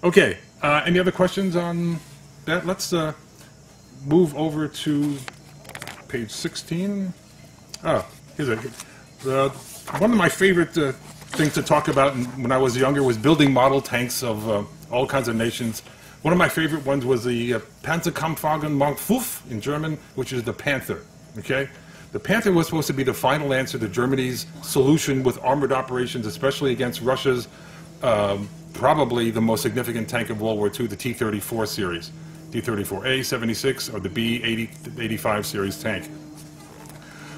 Okay, any other questions on that? Let's move over to page 16. Oh, here's one of my favorite things to talk about when I was younger was building model tanks of all kinds of nations. One of my favorite ones was the Panzerkampfwagen Mark 5 in German, which is the Panther. Okay, the Panther was supposed to be the final answer to Germany's solution with armored operations, especially against Russia's probably the most significant tank of World War II, the T-34 series, T-34A, 76, or the B-80, 85 series tank.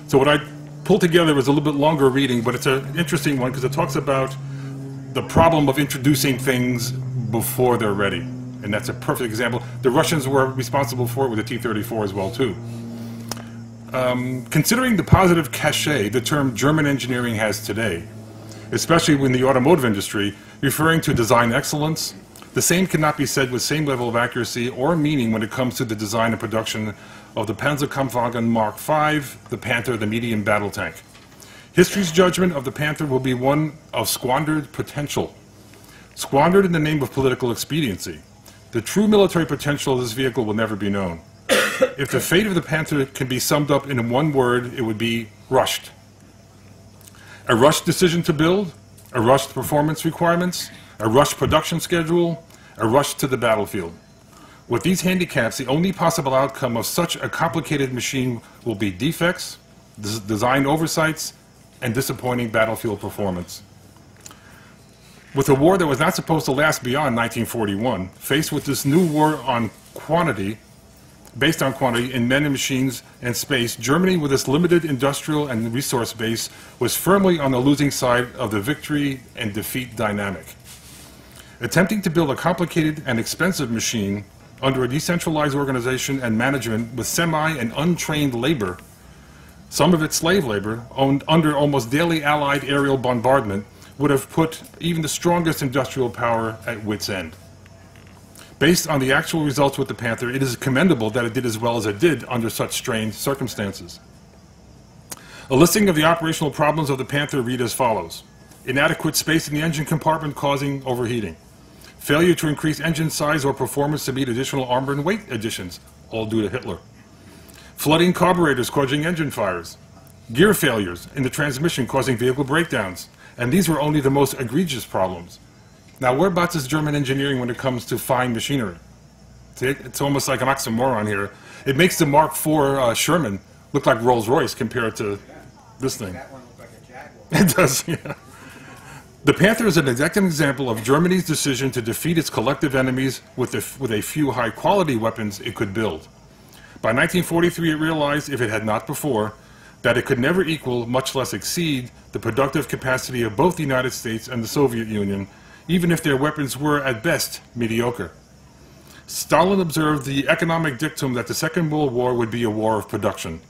So what I pulled together was a little bit longer reading, but it's an interesting one because it talks about the problem of introducing things before they're ready. And that's a perfect example. The Russians were responsible for it with the T-34 as well, too. Considering the positive cachet the term German engineering has today, especially in the automotive industry, referring to design excellence, the same cannot be said with same level of accuracy or meaning when it comes to the design and production of the Panzerkampfwagen Mark 5, the Panther, the medium battle tank. History's judgment of the Panther will be one of squandered potential. Squandered in the name of political expediency. The true military potential of this vehicle will never be known. If the fate of the Panther can be summed up in one word, it would be rushed. A rushed decision to build, a rushed performance requirements, a rushed production schedule, a rush to the battlefield. With these handicaps, the only possible outcome of such a complicated machine will be defects, design oversights, and disappointing battlefield performance. With a war that was not supposed to last beyond 1941, faced with this new war on quantity, based on quantity in men and machines and space, Germany, with its limited industrial and resource base, was firmly on the losing side of the victory and defeat dynamic. Attempting to build a complicated and expensive machine under a decentralized organization and management with semi and untrained labor, some of it slave labor, under almost daily Allied aerial bombardment, would have put even the strongest industrial power at wit's end. Based on the actual results with the Panther, it is commendable that it did as well as it did under such strained circumstances. A listing of the operational problems of the Panther read as follows. Inadequate space in the engine compartment causing overheating. Failure to increase engine size or performance to meet additional armor and weight additions, all due to Hitler. Flooding carburetors causing engine fires. Gear failures in the transmission causing vehicle breakdowns. And these were only the most egregious problems. Now, whereabouts is German engineering when it comes to fine machinery? See, it's almost like an oxymoron here. It makes the Mark IV Sherman look like Rolls-Royce compared to this thing. That one looks like a Jaguar. It does, yeah. The Panther is an exact example of Germany's decision to defeat its collective enemies with a few high-quality weapons it could build. By 1943, it realized, if it had not before, that it could never equal, much less exceed, the productive capacity of both the United States and the Soviet Union, even if their weapons were, at best, mediocre. Stalin observed the economic dictum that the Second World War would be a war of production.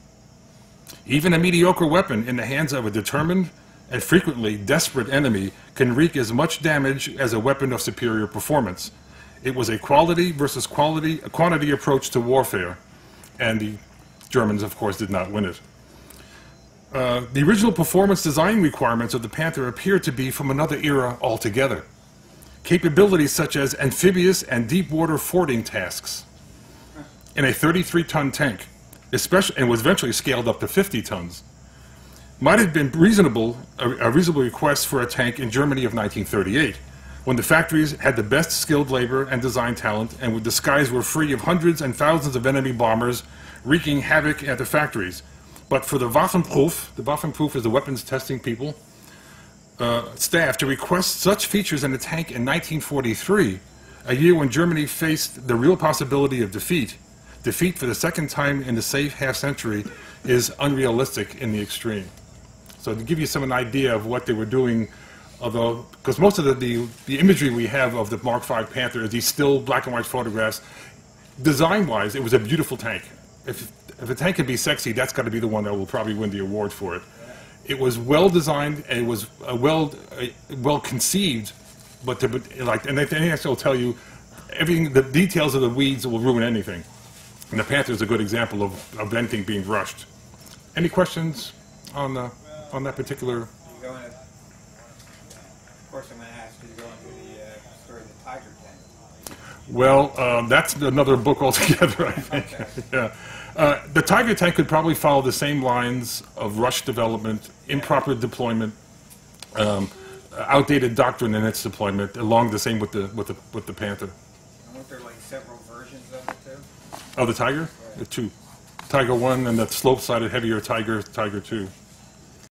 Even a mediocre weapon in the hands of a determined and frequently desperate enemy can wreak as much damage as a weapon of superior performance. It was a quality versus quantity approach to warfare, and the Germans, of course, did not win it. The original performance design requirements of the Panther appear to be from another era altogether. Capabilities such as amphibious and deep water fording tasks in a 33-ton tank, and was eventually scaled up to 50 tons, might have been a reasonable request for a tank in Germany of 1938, when the factories had the best skilled labor and design talent, and when the skies were free of hundreds and thousands of enemy bombers wreaking havoc at the factories. But for the Waffenproof is the weapons testing people, staff to request such features in a tank in 1943, a year when Germany faced the real possibility of defeat for the second time in the safe half-century, is unrealistic in the extreme. So to give you an idea of what they were doing, although, because most of the imagery we have of the Mark V Panther is these still black and white photographs, design-wise, it was a beautiful tank. If a tank can be sexy, that's got to be the one that will probably win the award for it. It was well designed and it was well conceived, but and I will tell you, everything, the details of the weeds will ruin anything. And the Panther is a good example of anything being rushed. Any questions on that particular? Of course, I'm going to ask you to go into the story of the Tiger tank. Well, that's another book altogether, I think. Okay. Yeah. The Tiger tank could probably follow the same lines of rush development, improper deployment, outdated doctrine in its deployment, along the same with the Panther. Aren't there like several versions of it too? Oh, the Tiger? Yeah. The two. Tiger 1 and the slope-sided heavier Tiger 2.